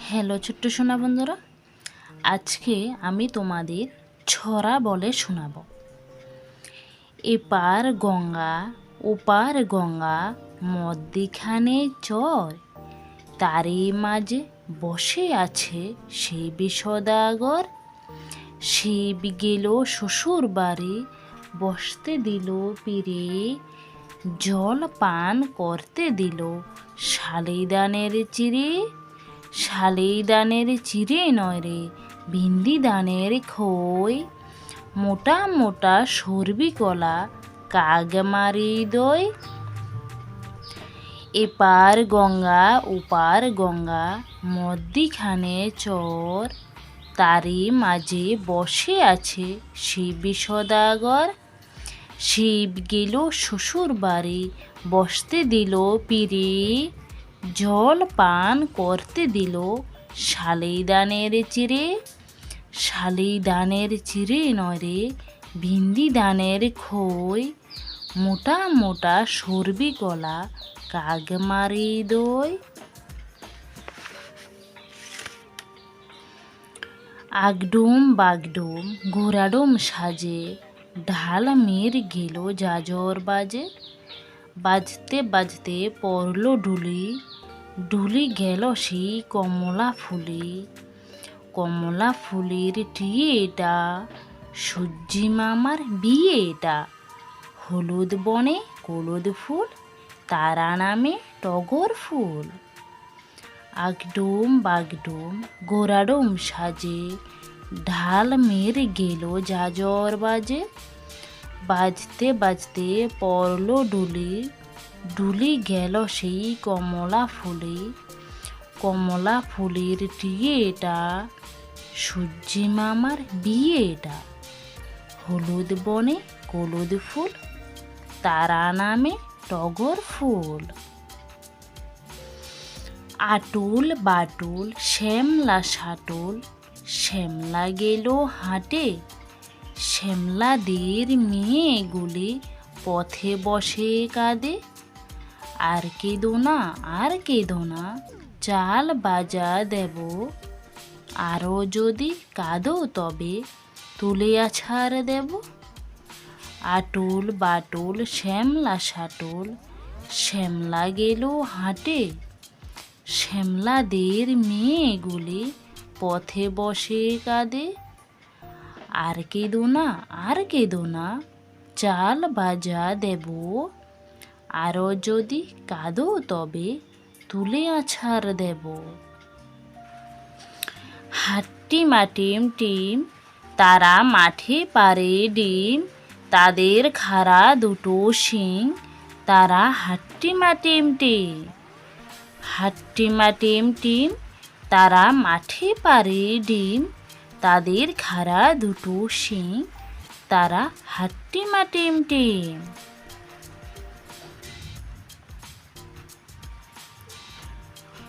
Hello ছোট্ট সোনা বন্ধুরা, আজকে আমি তোমাদের ছড়া বলে শোনাবো। এপার গঙ্গা ওপার গঙ্গা মধ্যিখানে চর, তারই মাঝে বসে আছে সেই বিষদাগর। শিব গেল শ্বশুর বাড়ি, বসতে দিল পীরে, জল পান করতে দিল শালিদানের চিরে। শালিদানের চিরে নয় রে, ভিন্দি দানের খই, মোটা মোটা সরবি কলা, কাগমারি দই। এপার গঙ্গা ওপার গঙ্গা মধ্যিখানে চর, তারই মাঝে বসে আছে শিব সদাগর। শিব গেল শ্বশুর বাড়ি, বসতে দিল পীরে, জল পান করতে দিল শালিদানের চিরে। শালিদানের চিরে নয় রে, ভিন্দি দানের খই, মোটা মোটা সরবি কলা, কাগমারি দই। আগডুম বাগডুম ঘোড়াডুম সাজে, ঢাল মের গেল জাজর বাজে। বাজতে বাজতে পড়ল ঢুলি, ঢুলি গেল সেই কমলা ফুলে। কমলা ফুলের টিয়ে এটা, সূর্যি মামার বিয়ে এটা। হলুদ বনে হলুদ ফুল, তারা নামে টগর ফুল। আগডুম বাগডুম ঘোড়াডুম সাজে, ঢাল মের গেল জাজর বাজে। বাজতে বাজতে পড়ল ঢুলি, ঢুলি গেল সেই কমলা ফুলে। কমলা ফুলের টিয়ে এটা, সূর্যি মামার বিয়ে এটা। হলুদ বনে হলুদ ফুল, তারা নামে টগর ফুল। আটুল বাটুল শ্যামলা সাটুল, শ্যামলা গেল হাটে। শ্যামলাদের মেয়েগুলি পথে বসে কাঁদে। আর কেঁদো না আর কেঁদো না, চাল বাজা দেব। আরও যদি কাঁদো তবে তুলিয়া ছাড় দেব। আটুল বাটুল শ্যামলা সাটুল, শ্যামলা গেল হাটে। শ্যামলাদের মেয়েগুলি পথে বসে কাঁদে। আর কেঁদো না আর কেঁদো না, চাল বাজা দেব। আরও যদি কাঁদো তবে তুলিয়া ছাড় দেব। হাট্টিমা টিম টিম, তারা মাঠে পারে ডিম। তাদের খাড়া দুটো শিং, তারা হাট্টিমা টিম টিম। হাট্টিমা টিম টিম, তারা মাঠে পারে ডিম। তাদের খাড়া দুটো শিং, তারা হাট্টিমা টিম টিম।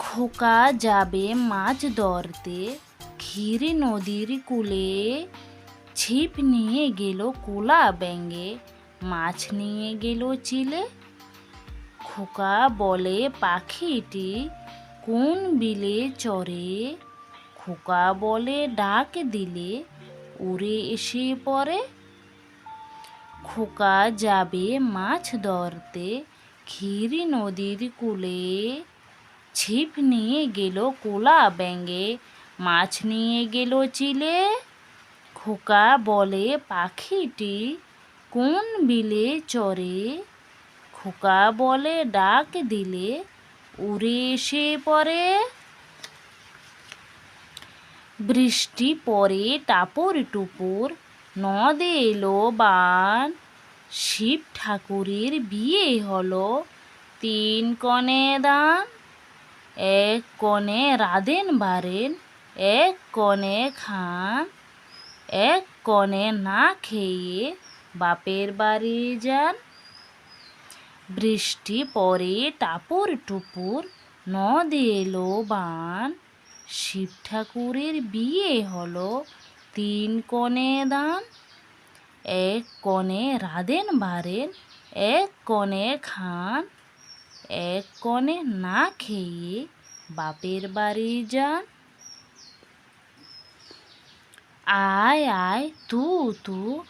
খোকা যাবে মাছ ধরতে, ক্ষীর নদীর কূলে। ছিপ নিয়ে গেল কোলা ব্যাঙে, মাছ নিয়ে গেল চিলে। খোকা বলে পাখিটি কোন বিলে চড়ে। খোকা বলে ডাক দিলে উড়ে এসে পড়ে। খোকা যাবে মাছ ধরতে, ক্ষীর নদীর কূলে। ছিপ নিয়ে গেল কোলা ব্যাঙে, মাছ নিয়ে গেল চিলে। খোকা বলে পাখিটি কোন বিলে চড়ে। খোকা বলে ডাক দিলে উড়ে এসে পড়ে। বৃষ্টি পড়ে টাপুর টুপুর, নদে এলো বান। শিব ঠাকুরের বিয়ে হলো, 3 কনে দান। এক কনে রাঁধেন বাড়েন, এক কনে খান। এক কনে না খেয়ে বাপের বাড়ি যান। বৃষ্টি পড়ে টাপুর টুপুর, নদে এলো বান। শিব ঠাকুরের বিয়ে হলো, 3 কনে দান। এক কনে রাঁধেন বাড়েন, এক কনে খান। এক কনে না খেয়ে বাপের বাড়ি যান। আয় আয় তু তু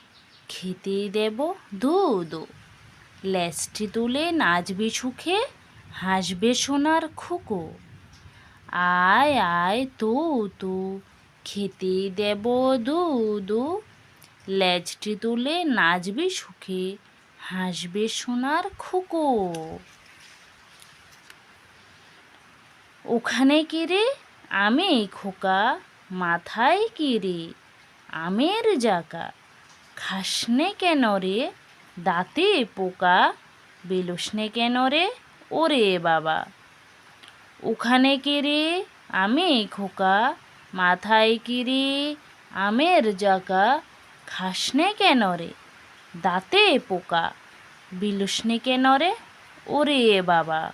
খেতে দেব দু দু। লেজটি তুলে নাচবে সুখে, হাসবে সোনার খুকো। আয় আয় তু তু খেতে দেব দু দু। লেজটি তুলে নাচবে সুখে, হাসবে সোনার খুকো। ওখানে কে রে? আমি খোকা। মাথায় কি রে? আমের জাকা। খাসনে কেন রে? দাঁতে পোকা। বেলুসনে কেন রে? ওরে বাবা। ওখানে কে রে? আমি খোকা। মাথায় কি রে? আমের জাকা। খাসনে কেন রে? দাঁতে পোকা। বিলুসনে কেন রে? ওরে বাবা।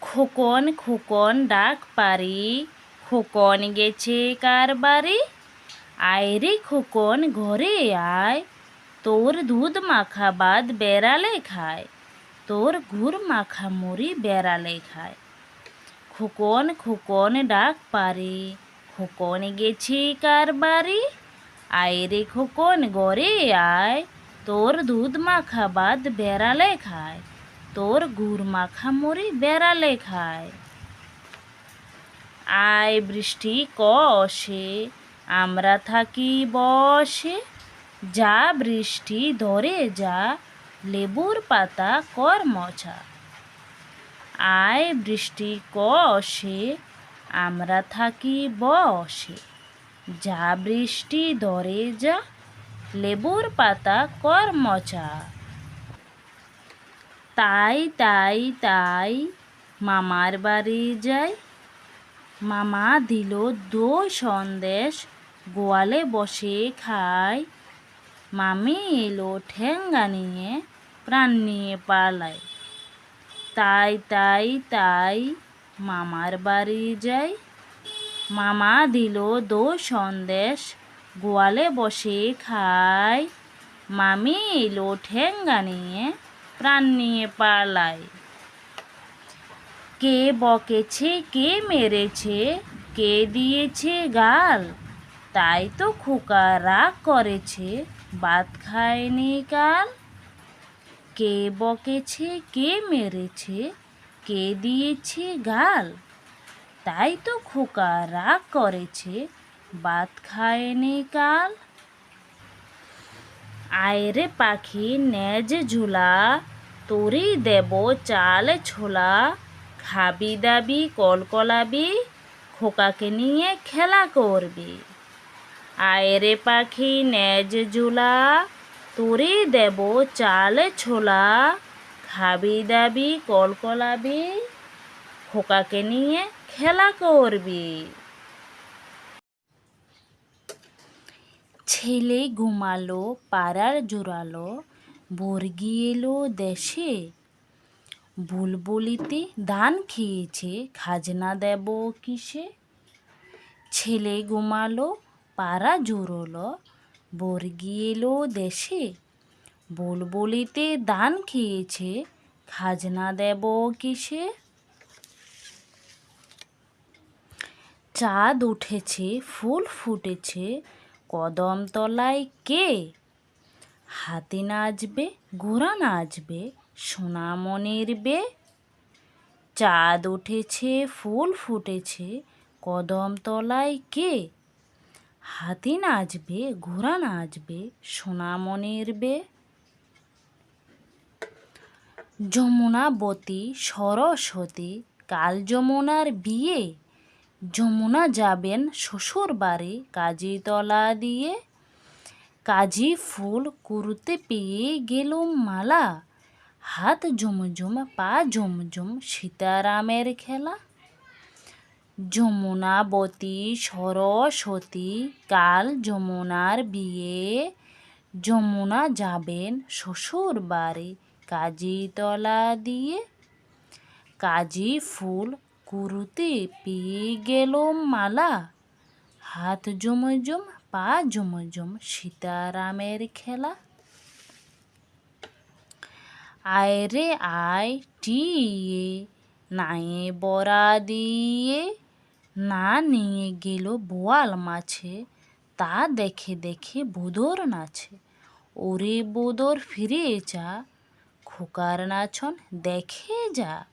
খোকন খোকন ডাক পারি, খোকন গেছে কার বাড়ি? আয় রে খোকন ঘরে আয়, তোর দুধ মাখা ভাত বেড়ালে খায়, তোর গুড় মাখা মুড়ি বেড়ালে খায়। খোকন খোকন ডাক পারি, খোকন গেছে কার বাড়ি? আয় রে খোকন ঘরে আয়, তোর দুধ মাখা ভাত বেড়ালে খায়, তোর গুড় মাখা মুড়ি বেড়ালে খায়। আয় বৃষ্টি কষে, আমরা থাকি বসে, যা বৃষ্টি ধরে যা, লেবুর পাতা কর মোছা। আয় বৃষ্টি কষে, আমরা থাকি বসে, যা বৃষ্টি ধরে যা, লেবুর পাতা কর মোছা। তাই তাই তাই মামার বাড়ি যাই, মামা দিল দই সন্দেশ, গোয়ালে বসে খাই। মামি এলো ঠেঙ্গা নিয়ে, প্রাণ নিয়ে পালায়। তাই তাই তাই মামার বাড়ি যাই, মামা দিল দই সন্দেশ, গোয়ালে বসে খাই। মামি এলো ঠেঙ্গা নিয়ে, প্রাণ নিয়ে পালায়। কে বকেছে কে মেরেছে, কে দিয়েছে গাল? তাই তো খোকা রাগ করেছে, ভাত খায়নি কাল। কে বকেছে কে মেরেছে, কে দিয়েছে গাল? তাই তো খোকা রাগ করেছে, ভাত খায়নি কাল। আয় রে পাখি নেজ ঝুলা, তোরই দেব চাল ছোলা। খাবি দাবি কলকলাবি, খোকাকে নিয়ে খেলা করবি। আয় রে পাখি নেজ ঝুলা, তোরই দেব চাল ছোলা। খাবি দাবি কলকলাবি, খোকাকে নিয়ে খেলা করবি। ছেলে ঘুমালো পাড়ার জোরালো, বর্গি এলো দেশে। বুলবুলিতে ধান খেয়েছে, খাজনা দেব কিসে? ছেলে ঘুমালো পাড়া জোরালো, বর্গি এলো দেশে। বুলবুলিতে ধান খেয়েছে, খাজনা দেব কিসে? চাঁদ উঠেছে ফুল ফুটেছে, কদম তলায় কে? হাতি নাচবে ঘোড়া নাচবে, সোনামণির বে। চাঁদ উঠেছে ফুল ফুটেছে, কদম তলায় কে? হাতি নাচবে ঘোড়া নাচবে, সোনামণির বে। যমুনাবতী সরস্বতী, কাল যমুনার বিয়ে। যমুনা যাবেন শ্বশুর বাড়ি কাজিতলা দিয়ে। কাজি ফুল কুড়তে পেয়ে গেলুম মালা, হাত ঝুমঝুম পা ঝুমঝুম সীতারামের খেলা। যমুনাবতী সরস্বতী, কাল যমুনার বিয়ে। যমুনা যাবেন শ্বশুর বাড়ি কাজিতলা দিয়ে। কাজি ফুল কুড়তে পেয়ে গেলুম মালা, হাত ঝুমঝুম পা ঝুমঝুম সীতারামের খেলা। আয় রে আয় টিয়ে, নায়ে বড়া দিয়ে। না নিয়ে গেল বোয়াল মাছে, তা দেখে দেখে বোদর নাছে। ওরে বোদর ফিরে যা, খোকার নাচন দেখে যা।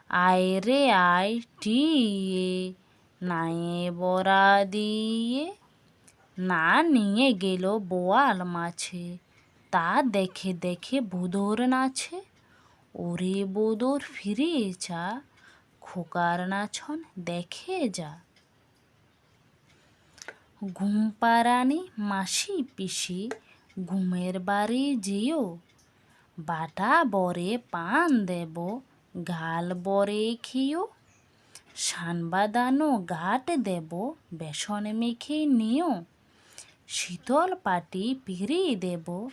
আয় রে আয় টিয়ে, নায়ে বড়া দিয়ে। না নিয়ে গেল বোয়াল মাছে, তা দেখে দেখে বোদর নাছে। ওরে বোদর ফিরে যা, খোকার নাচন দেখে যা। ঘুম পাড়ানি মাসি পিসি, ঘুমের বাড়ি যেও। বাটা বরে পান দেব, গাল বরে খেও। সান বাঁধানো ঘাট দেব, বেসন মেখে নিও। শীতল পাটি পিড়ি দেব,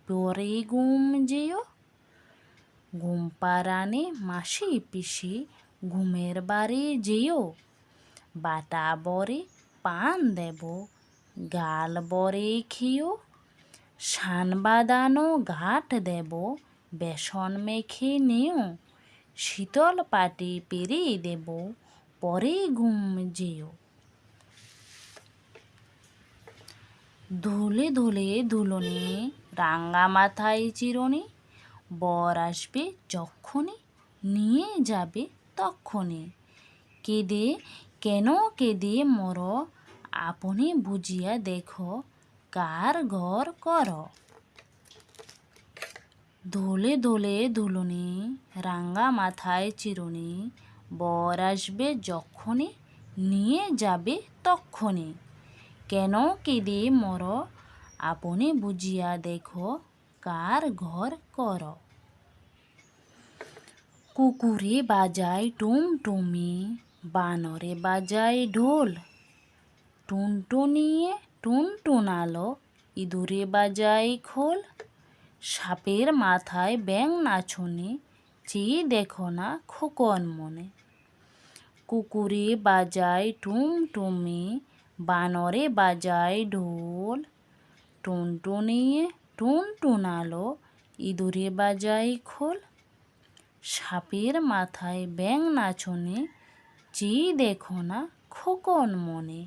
পরে ঘুম যেও। ঘুম পাড়ানি মাসি পিসি, ঘুমের বাড়ি যেও। বাটা বরে পান দেব, গাল বরে খেও। সান বাঁধানো ঘাট দেব, বেসন মেখে নিও। শীতল পাটি পেরে দেব, পরে ঘুম যেও। ধুলে ধুলে ধুলনি, রাঙা মাথায় চিরুনি। বর আসবে যক্ষণে, নিয়ে যাবে তক্ষণে। কেঁদে কেন কেঁদে মর, আপনি বুঝিয়া দেখো, কার ঘর কর। ধুলে ধুলে ধুলনি, রাঙা মাথায় চিরুনি। বর আসবে যক্ষণে, নিয়ে যাবে তক্ষণে। কেন কেঁদে মর, আপনি বুঝিয়া দেখো, কার ঘর কর। কুকুরে বাজায় টুমটুমি, বানরে বাজায় ঢোল। টুনটুনিয়ে টুনটুনালো, ইঁদুরে বাজায় খোল। সাপের মাথায় ব্যাঙ নাচুনি, চেয়ে দেখো না খোকন মনে। কুকুরে বাজায় টুমটুমি, বানরে বাজায় ঢোল। টুনটুনিয়ে টুনটুনালো, ইঁদুরে বাজায় খোল। সাপের মাথায় ব্যাঙ নাচুনি, চেয়ে দেখো না খোকন মনে।